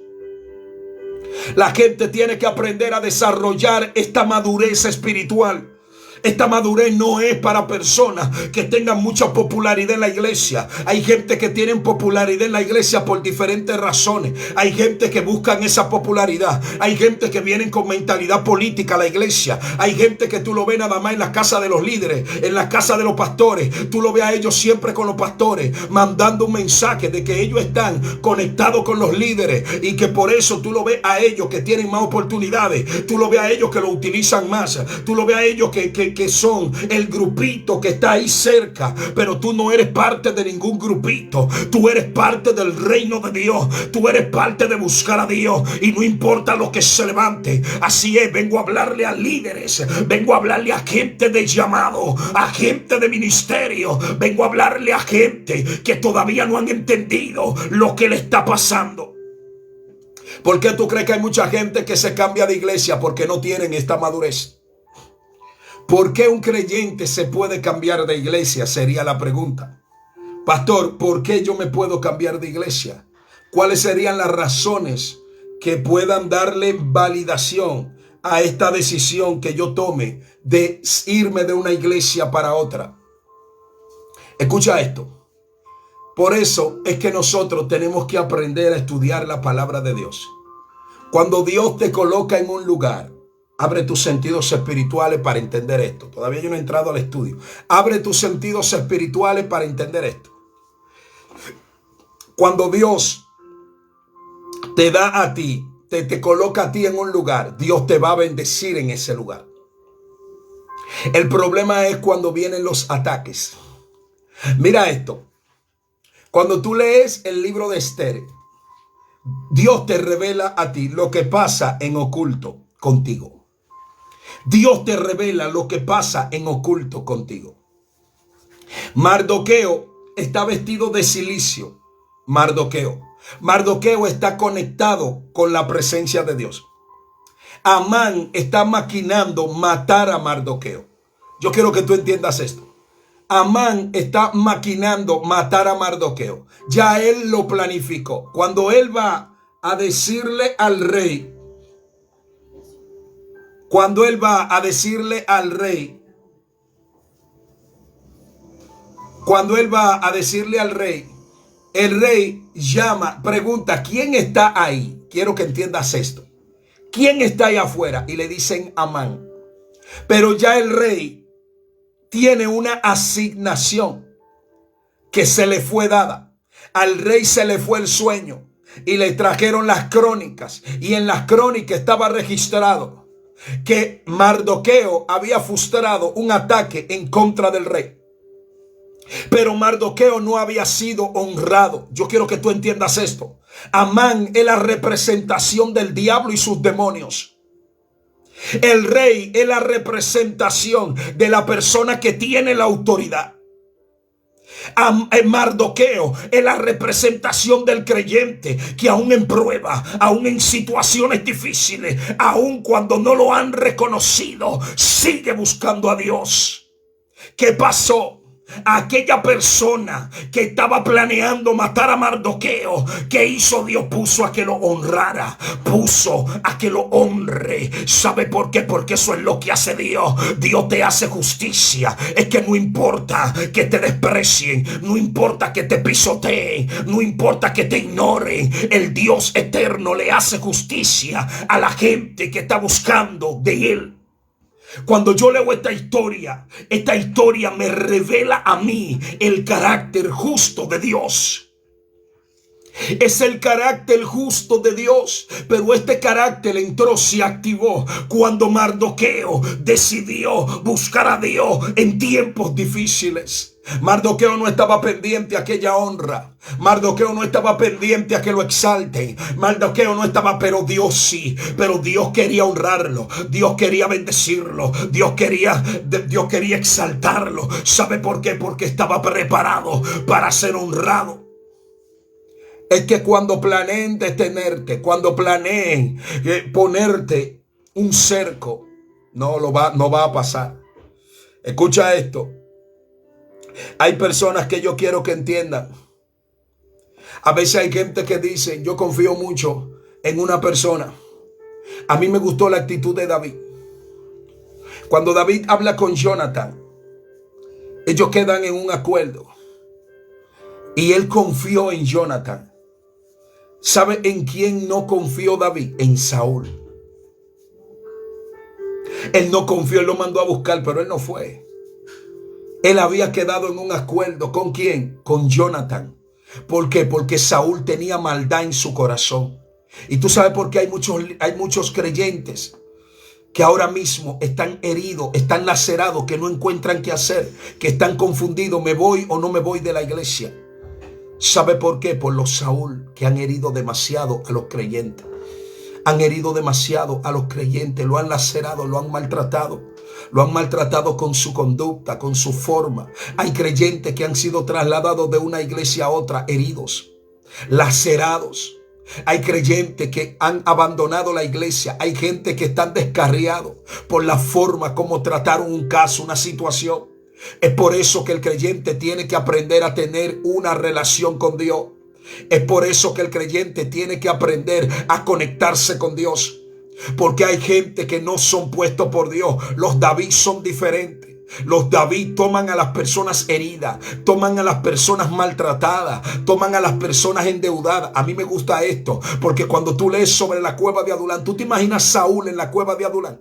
La gente tiene que aprender a desarrollar esta madurez espiritual. Esta madurez no es para personas que tengan mucha popularidad en la iglesia. Hay gente que tiene popularidad en la iglesia por diferentes razones. Hay gente que buscan esa popularidad. Hay gente que vienen con mentalidad política a la iglesia. Hay gente que tú lo ves nada más en la casa de los líderes, en la casa de los pastores. Tú lo ves a ellos siempre con los pastores, mandando un mensaje de que ellos están conectados con los líderes y que por eso tú lo ves a ellos que tienen más oportunidades. Tú lo ves a ellos que lo utilizan más. Tú lo ves a ellos que son el grupito que está ahí cerca. Pero tú no eres parte de ningún grupito. Tú eres parte del reino de Dios. Tú eres parte de buscar a Dios. Y no importa lo que se levante. Así es, vengo a hablarle a líderes. Vengo a hablarle a gente de llamado, a gente de ministerio. Vengo a hablarle a gente que todavía no han entendido lo que le está pasando. ¿Por qué tú crees que hay mucha gente que se cambia de iglesia? Porque no tienen esta madurez. ¿Por qué un creyente se puede cambiar de iglesia? Sería la pregunta. Pastor, ¿por qué yo me puedo cambiar de iglesia? ¿Cuáles serían las razones que puedan darle validación a esta decisión que yo tome de irme de una iglesia para otra? Escucha esto. Por eso es que nosotros tenemos que aprender a estudiar la palabra de Dios. Cuando Dios te coloca en un lugar, abre tus sentidos espirituales para entender esto. Todavía yo no he entrado al estudio. Abre tus sentidos espirituales para entender esto. Cuando Dios te da a ti, te coloca a ti en un lugar, Dios te va a bendecir en ese lugar. El problema es cuando vienen los ataques. Mira esto. Cuando tú lees el libro de Esther, Dios te revela a ti lo que pasa en oculto contigo. Dios te revela lo que pasa en oculto contigo. Mardoqueo está vestido de cilicio. Mardoqueo está conectado con la presencia de Dios. Amán está maquinando matar a Mardoqueo. Yo quiero que tú entiendas esto. Amán está maquinando matar a Mardoqueo. Ya él lo planificó. Cuando él va a decirle al rey, el rey llama, pregunta, ¿quién está ahí? Quiero que entiendas esto. ¿Quién está ahí afuera? Y le dicen Amán. Pero ya el rey tiene una asignación que se le fue dada. Al rey se le fue el sueño y le trajeron las crónicas. Y en las crónicas estaba registrado que Mardoqueo había frustrado un ataque en contra del rey. Pero Mardoqueo no había sido honrado. Yo quiero que tú entiendas esto. Amán es la representación del diablo y sus demonios. El rey es la representación de la persona que tiene la autoridad. Mardoqueo es la representación del creyente que aún en prueba, aún en situaciones difíciles, aún cuando no lo han reconocido, sigue buscando a Dios. ¿Qué pasó? Aquella persona que estaba planeando matar a Mardoqueo, ¿qué hizo Dios? Puso a que lo honrara, puso a que lo honre. ¿Sabe por qué? Porque eso es lo que hace Dios. Dios te hace justicia. Es que no importa que te desprecien, no importa que te pisoteen, no importa que te ignoren. El Dios eterno le hace justicia a la gente que está buscando de Él. Cuando yo leo esta historia me revela a mí el carácter justo de Dios. Es el carácter justo de Dios, pero este carácter se activó cuando Mardoqueo decidió buscar a Dios en tiempos difíciles. Mardoqueo no estaba pendiente a aquella honra. Mardoqueo no estaba pendiente a que lo exalten. Mardoqueo no estaba, pero Dios sí. Pero Dios quería honrarlo. Dios quería bendecirlo. Dios quería exaltarlo. ¿Sabe por qué? Porque estaba preparado para ser honrado. Es que cuando planeen detenerte, cuando planeen ponerte un cerco, no va a pasar. Escucha esto. Hay personas que yo quiero que entiendan. A veces hay gente que dice, yo confío mucho en una persona. A mí me gustó la actitud de David. Cuando David habla con Jonathan, ellos quedan en un acuerdo. Y él confió en Jonathan. ¿Sabe en quién no confió David? En Saúl. Él no confió, él lo mandó a buscar, pero él no fue. Él había quedado en un acuerdo. ¿Con quién? Con Jonathan. ¿Por qué? Porque Saúl tenía maldad en su corazón. Y tú sabes por qué hay muchos creyentes que ahora mismo están heridos, están lacerados, que no encuentran qué hacer, que están confundidos, ¿me voy o no me voy de la iglesia? ¿Sabe por qué? Por los Saúl que han herido demasiado a los creyentes. Han herido demasiado a los creyentes, lo han lacerado, lo han maltratado. Lo han maltratado con su conducta, con su forma. Hay creyentes que han sido trasladados de una iglesia a otra heridos, lacerados. Hay creyentes que han abandonado la iglesia. Hay gente que están descarriados por la forma como trataron un caso, una situación. Es por eso que el creyente tiene que aprender a tener una relación con Dios. Es por eso que el creyente tiene que aprender a conectarse con Dios. Porque hay gente que no son puestos por Dios. Los David son diferentes. Los David toman a las personas heridas, toman a las personas maltratadas, toman a las personas endeudadas. A mí me gusta esto, porque cuando tú lees sobre la cueva de Adulán, tú te imaginas Saúl en la cueva de Adulán.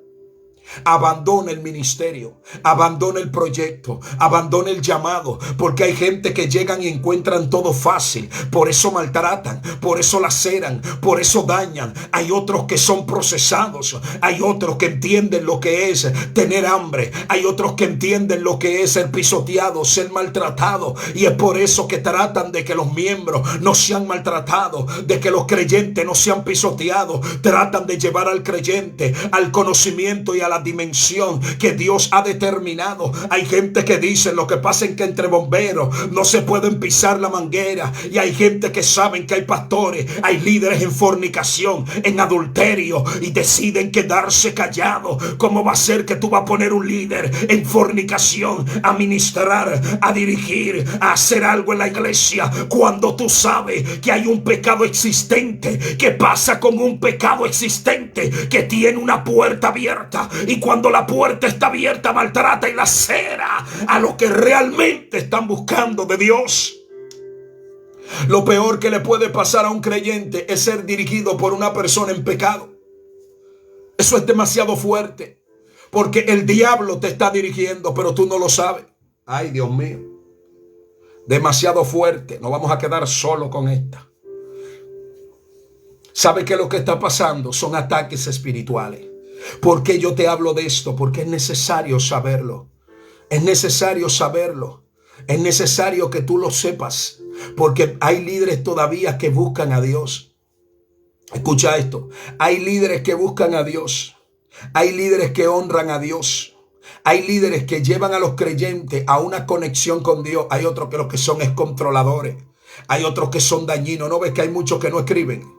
Abandona el ministerio, abandona el proyecto, abandona el llamado, porque hay gente que llegan y encuentran todo fácil, por eso maltratan, por eso laceran, por eso dañan. Hay otros que son procesados, hay otros que entienden lo que es tener hambre, hay otros que entienden lo que es ser pisoteado, ser maltratado, y es por eso que tratan de que los miembros no sean maltratados, de que los creyentes no sean pisoteados. Tratan de llevar al creyente al conocimiento y a la dimensión que Dios ha determinado. Hay gente que dice: lo que pasa es que entre bomberos no se pueden pisar la manguera, y hay gente que saben que hay pastores, hay líderes en fornicación, en adulterio, y deciden quedarse callados. ¿Cómo va a ser que tú vas a poner un líder en fornicación a ministrar, a dirigir, a hacer algo en la iglesia, cuando tú sabes que hay un pecado existente? ¿Qué pasa con un pecado existente que tiene una puerta abierta? Y cuando la puerta está abierta, maltrata y lacera a los que realmente están buscando de Dios. Lo peor que le puede pasar a un creyente es ser dirigido por una persona en pecado. Eso es demasiado fuerte, porque el diablo te está dirigiendo, pero tú no lo sabes. Ay, Dios mío, demasiado fuerte. No vamos a quedar solo con esta. ¿Sabe qué es lo que está pasando? Son ataques espirituales. ¿Por qué yo te hablo de esto? Porque es necesario saberlo. Es necesario saberlo. Es necesario que tú lo sepas. Porque hay líderes todavía que buscan a Dios. Escucha esto. Hay líderes que buscan a Dios. Hay líderes que honran a Dios. Hay líderes que llevan a los creyentes a una conexión con Dios. Hay otros que lo que son es controladores. Hay otros que son dañinos. ¿No ves que hay muchos que no escriben?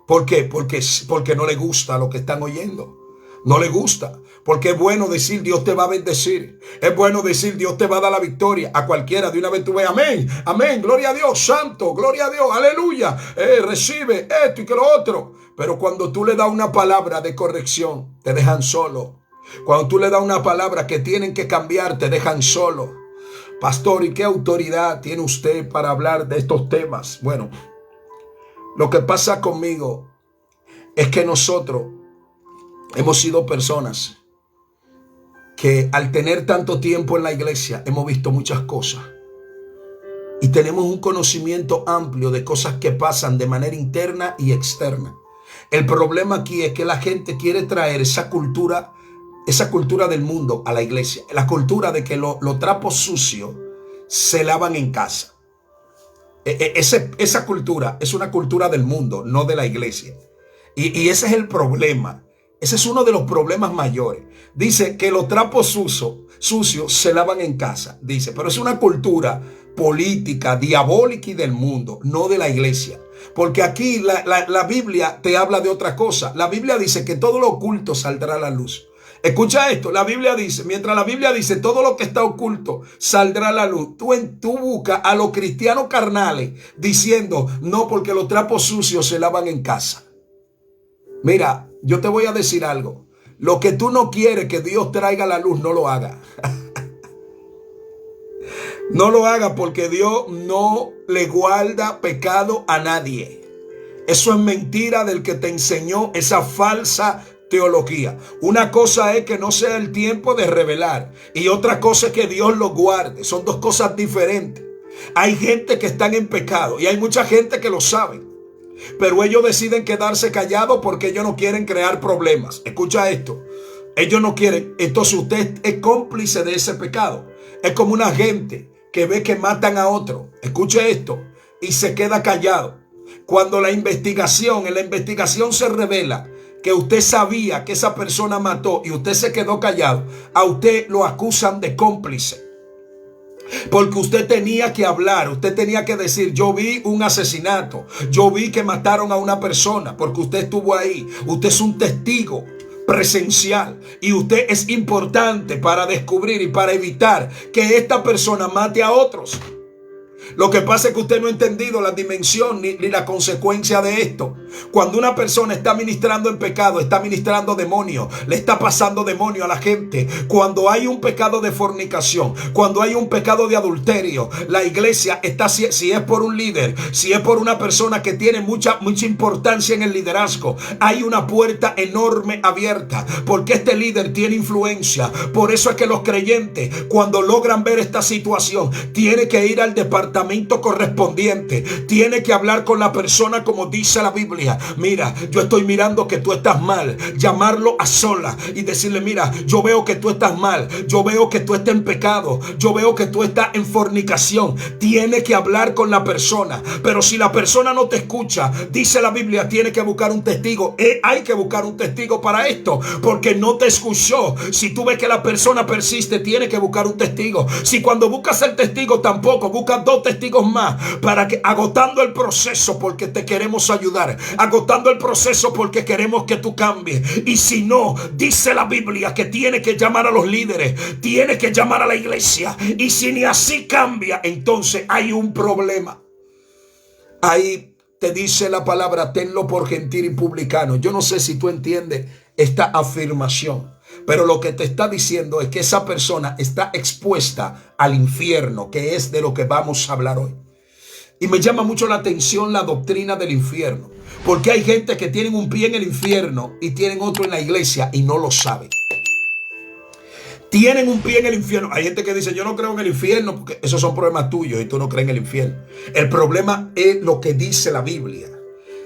¿Por qué? Porque no les gusta lo que están oyendo. No les gusta. Porque es bueno decir: Dios te va a bendecir. Es bueno decir: Dios te va a dar la victoria. A cualquiera de una vez tú ves: amén, amén, gloria a Dios, santo, gloria a Dios, aleluya, recibe esto y que lo otro. Pero cuando tú le das una palabra de corrección, te dejan solo. Cuando tú le das una palabra que tienen que cambiar, te dejan solo. Pastor, ¿y qué autoridad tiene usted para hablar de estos temas? Bueno, lo que pasa conmigo es que nosotros hemos sido personas que al tener tanto tiempo en la iglesia hemos visto muchas cosas y tenemos un conocimiento amplio de cosas que pasan de manera interna y externa. El problema aquí es que la gente quiere traer esa cultura del mundo a la iglesia, la cultura de que los trapos sucios se lavan en casa. Esa cultura es una cultura del mundo, no de la iglesia. Y ese es el problema. Ese es uno de los problemas mayores. Dice que los trapos sucios se lavan en casa. Dice, pero es una cultura política, diabólica y del mundo, no de la iglesia. Porque aquí la Biblia te habla de otra cosa. La Biblia dice que todo lo oculto saldrá a la luz. Escucha esto, la Biblia dice, mientras la Biblia dice todo lo que está oculto saldrá a la luz, tú buscas a los cristianos carnales diciendo: no, porque los trapos sucios se lavan en casa. Mira, yo te voy a decir algo. Lo que tú no quieres que Dios traiga a la luz, no lo haga. No lo haga, porque Dios no le guarda pecado a nadie. Eso es mentira del que te enseñó esa falsa teología. Una cosa es que no sea el tiempo de revelar, y otra cosa es que Dios lo guarde. Son dos cosas diferentes. Hay gente que están en pecado y hay mucha gente que lo sabe, pero ellos deciden quedarse callados porque ellos no quieren crear problemas. Escucha esto. Ellos no quieren. Entonces usted es cómplice de ese pecado. Es como una gente que ve que matan a otro. Escuche esto. Y se queda callado. Cuando en la investigación se revela que usted sabía que esa persona mató y usted se quedó callado, a usted lo acusan de cómplice. Porque usted tenía que hablar, usted tenía que decir: yo vi un asesinato, yo vi que mataron a una persona, porque usted estuvo ahí, usted es un testigo presencial y usted es importante para descubrir y para evitar que esta persona mate a otros. Lo que pasa es que usted no ha entendido la dimensión ni la consecuencia de esto. Cuando una persona está ministrando en pecado, está ministrando demonio, le está pasando demonio a la gente. Cuando hay un pecado de fornicación, cuando hay un pecado de adulterio, la iglesia está, si es por un líder, si es por una persona que tiene mucha importancia en el liderazgo, hay una puerta enorme abierta, porque este líder tiene influencia. Por eso es que los creyentes, cuando logran ver esta situación, tienen que ir al departamento correspondiente, tiene que hablar con la persona como dice la Biblia. Mira, yo estoy mirando que tú estás mal, llamarlo a sola y decirle: mira, yo veo que tú estás mal, yo veo que tú estás en pecado, yo veo que tú estás en fornicación. Tiene que hablar con la persona. Pero si la persona no te escucha, dice la Biblia, tiene que buscar un testigo. Hay que buscar un testigo para esto, porque no te escuchó. Si tú ves que la persona persiste, tiene que buscar un testigo. Si cuando buscas el testigo tampoco, buscas dos testigos más, para que, agotando el proceso, porque te queremos ayudar, agotando el proceso porque queremos que tú cambies. Y si no, dice la Biblia que tiene que llamar a los líderes, tiene que llamar a la iglesia. Y si ni así cambia, entonces hay un problema. Ahí te dice la palabra: tenlo por gentil y publicano. Yo no sé si tú entiendes esta afirmación, pero lo que te está diciendo es que esa persona está expuesta al infierno, que es de lo que vamos a hablar hoy. Y me llama mucho la atención la doctrina del infierno, porque hay gente que tienen un pie en el infierno y tienen otro en la iglesia y no lo saben. Tienen un pie en el infierno. Hay gente que dice: yo no creo en el infierno, porque esos son problemas tuyos y tú no crees en el infierno. El problema es lo que dice la Biblia.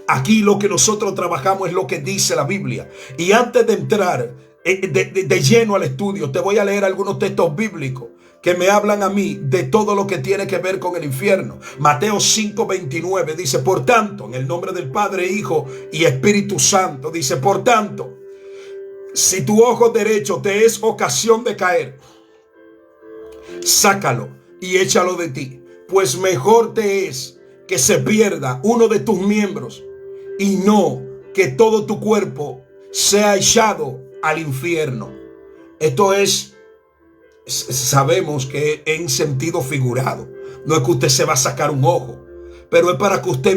Aquí lo que nosotros trabajamos es lo que dice la Biblia. Y antes de entrar de lleno al estudio, te voy a leer algunos textos bíblicos que me hablan a mí de todo lo que tiene que ver con el infierno. Mateo 5:29 dice: por tanto, en el nombre del Padre, Hijo y Espíritu Santo, dice: por tanto, si tu ojo derecho te es ocasión de caer, sácalo y échalo de ti, pues mejor te es que se pierda uno de tus miembros y no que todo tu cuerpo sea echado al infierno. Esto es, sabemos que en sentido figurado. No es que usted se va a sacar un ojo, pero es para que usted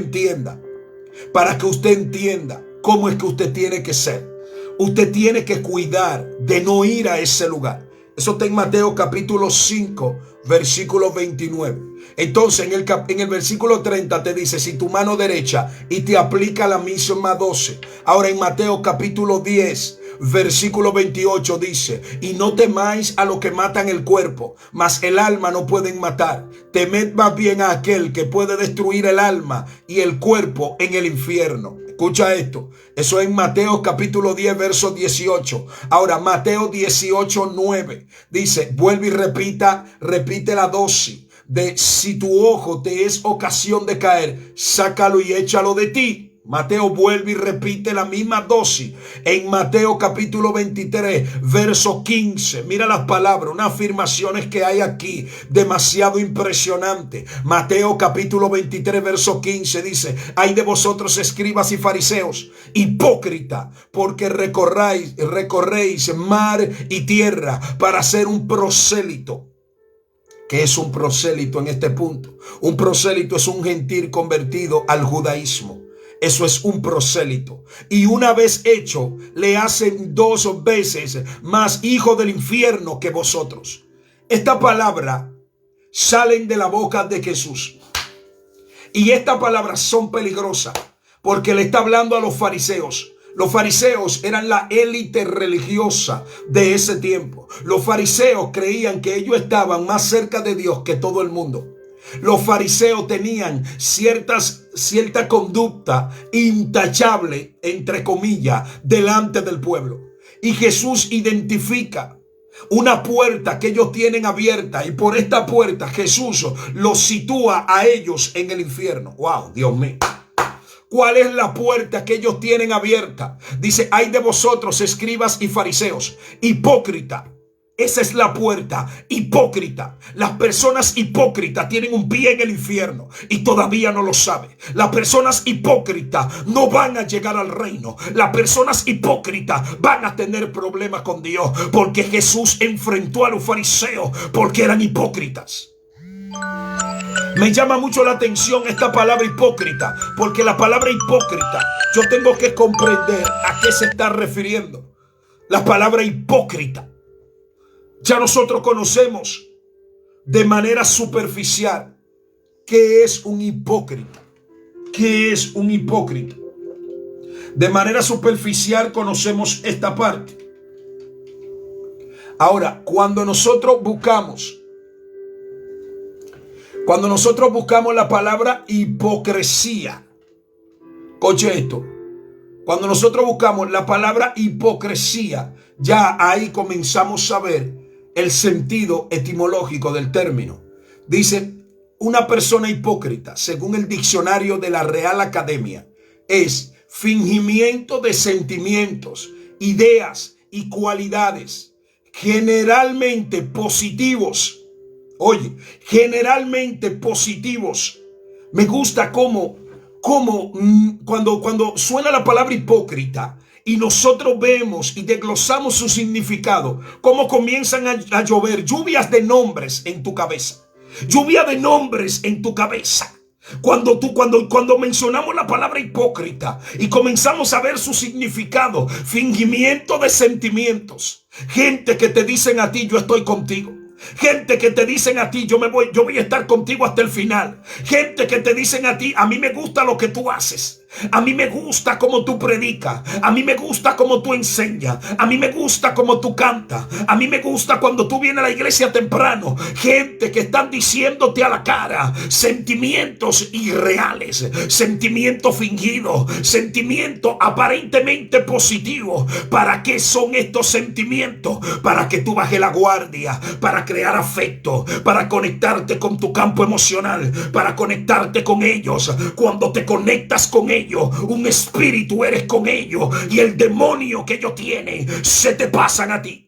entienda cómo es que usted tiene que ser. Usted tiene que cuidar de no ir a ese lugar. Eso está en Mateo capítulo 5, versículo 29. Entonces en el versículo 30 te dice: si tu mano derecha, y te aplica la misma 12. Ahora en Mateo capítulo 10, versículo 28 dice: y no temáis a los que matan el cuerpo, mas el alma no pueden matar. Temed más bien a aquel que puede destruir el alma y el cuerpo en el infierno. Escucha esto. Eso en Mateo capítulo 10, verso 18. Ahora Mateo 18, 9 dice: vuelve y repite la dosis de si tu ojo te es ocasión de caer, sácalo y échalo de ti. Mateo vuelve y repite la misma dosis en Mateo capítulo 23, verso 15. Mira las palabras, unas afirmaciones que hay aquí demasiado impresionantes. Mateo capítulo 23, verso 15 dice: ay de vosotros, escribas y fariseos, hipócrita, porque recorréis mar y tierra para hacer un prosélito. ¿Qué es un prosélito en este punto? Un prosélito es un gentil convertido al judaísmo. Eso es un prosélito. Y una vez hecho, le hacen 2 veces más hijo del infierno que vosotros. Esta palabra salen de la boca de Jesús. Y estas palabras son peligrosas porque le está hablando a los fariseos. Los fariseos eran la élite religiosa de ese tiempo. Los fariseos creían que ellos estaban más cerca de Dios que todo el mundo. Los fariseos tenían cierta conducta intachable, entre comillas, delante del pueblo. Y Jesús identifica una puerta que ellos tienen abierta, y por esta puerta Jesús los sitúa a ellos en el infierno. ¡Wow! Dios mío. ¿Cuál es la puerta que ellos tienen abierta? Dice: ay de vosotros, escribas y fariseos, hipócrita. Esa es la puerta, hipócrita. Las personas hipócritas tienen un pie en el infierno y todavía no lo saben. Las personas hipócritas no van a llegar al reino. Las personas hipócritas van a tener problemas con Dios, porque Jesús enfrentó a los fariseos porque eran hipócritas. Me llama mucho la atención esta palabra hipócrita, porque la palabra hipócrita, yo tengo que comprender a qué se está refiriendo. La palabra hipócrita, ya nosotros conocemos de manera superficial qué es un hipócrita. ¿Qué es un hipócrita? De manera superficial conocemos esta parte. Ahora, cuando nosotros buscamos la palabra hipocresía, oye esto, cuando nosotros buscamos la palabra hipocresía, ya ahí comenzamos a ver el sentido etimológico del término. Dice, una persona hipócrita, según el diccionario de la Real Academia, es fingimiento de sentimientos, ideas y cualidades generalmente positivos. Oye, generalmente positivos. Me gusta cómo cuando suena la palabra hipócrita y nosotros vemos y desglosamos su significado, cómo comienzan a llover lluvias de nombres en tu cabeza. Lluvia de nombres en tu cabeza. Cuando mencionamos la palabra hipócrita y comenzamos a ver su significado, fingimiento de sentimientos. Gente que te dicen a ti, yo estoy contigo. Gente que te dicen a ti, yo voy a estar contigo hasta el final. Gente que te dicen a ti, a mí me gusta lo que tú haces. A mí me gusta cómo tú predicas. A mí me gusta cómo tú enseñas. A mí me gusta cómo tú cantas. A mí me gusta cuando tú vienes a la iglesia temprano. Gente que están diciéndote a la cara sentimientos irreales, sentimientos fingidos, sentimientos aparentemente positivos. ¿Para qué son estos sentimientos? Para que tú bajes la guardia, para crear afecto, para conectarte con tu campo emocional, para conectarte con ellos. Cuando te conectas con ellos, un espíritu eres con ellos, y el demonio que ellos tienen se te pasan a ti.